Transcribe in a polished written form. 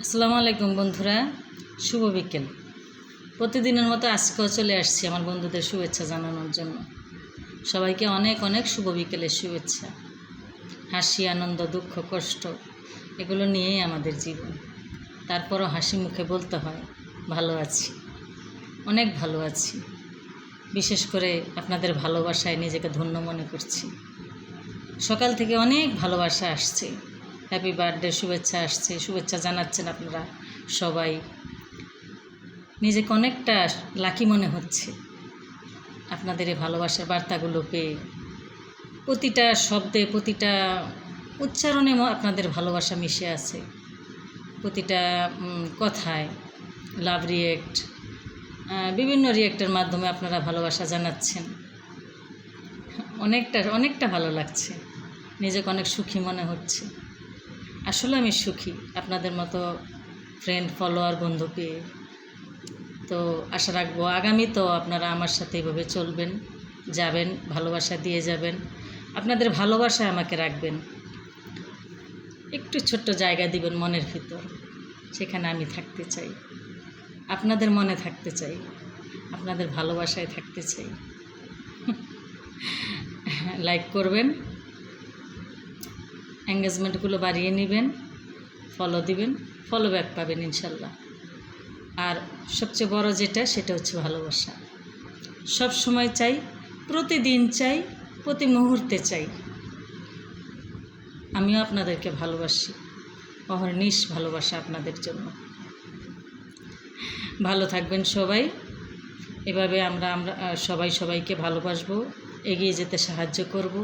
আসসালামু আলাইকুম বন্ধুরা, শুভ বিকেল। প্রতিদিনের মতো আজকেও চলে আসছি আমার বন্ধুদের শুভেচ্ছা জানানোর জন্য। সবাইকে অনেক অনেক শুভ বিকেলের শুভেচ্ছা। হাসি, আনন্দ, দুঃখ, কষ্ট এগুলো নিয়েই আমাদের জীবন। তারপরও হাসি মুখে বলতে হয় ভালো আছি, অনেক ভালো আছি। বিশেষ করে আপনাদের ভালোবাসায় নিজেকে ধন্য মনে করছি। সকাল থেকে অনেক ভালোবাসা আসছে, হ্যাপি বার্থডে শুভেচ্ছা আসছে, শুভেচ্ছা জানাচ্ছেন আপনারা সবাই। নিজেকে অনেকটা লাকি মনে হচ্ছে আপনাদের এই ভালোবাসার বার্তাগুলো পেয়ে। প্রতিটা শব্দে, প্রতিটা উচ্চারণে আপনাদের ভালোবাসা মিশে আছে। প্রতিটা কথায় লাভ রিয়েক্ট, বিভিন্ন রিয়েক্টের মাধ্যমে আপনারা ভালোবাসা জানাচ্ছেন। অনেকটা ভালো লাগছে, নিজেকে অনেক সুখী মনে হচ্ছে। আসলে আমি সুখী আপনাদের মতো ফ্রেন্ড, ফলোয়ার, বন্ধু পেয়ে। তো আশা রাখবো আগামী তো আপনারা আমার সাথে এভাবে চলবেন, যাবেন, ভালোবাসা দিয়ে যাবেন। আপনাদের ভালোবাসা আমাকে রাখবেন, একটু ছোট্ট জায়গা দিবেন মনের ভিতর, সেখানে আমি থাকতে চাই, আপনাদের মনে থাকতে চাই, আপনাদের ভালোবাসায় থাকতে চাই। লাইক করবেন, এঙ্গেজমেন্টগুলো বাড়িয়ে নেবেন, ফলো দিবেন, ফলো ব্যাক পাবেন ইনশাল্লাহ। আর সবচেয়ে বড় যেটা, সেটা হচ্ছে ভালোবাসা। সব সময় চাই, প্রতিদিন চাই, প্রতি মুহূর্তে চাই। আমিও আপনাদেরকে ভালোবাসি, অহর্নিশ ভালোবাসা আপনাদের জন্য। ভালো থাকবেন সবাই। এভাবে আমরা সবাই সবাইকে ভালোবাসবো, এগিয়ে যেতে সাহায্য করব।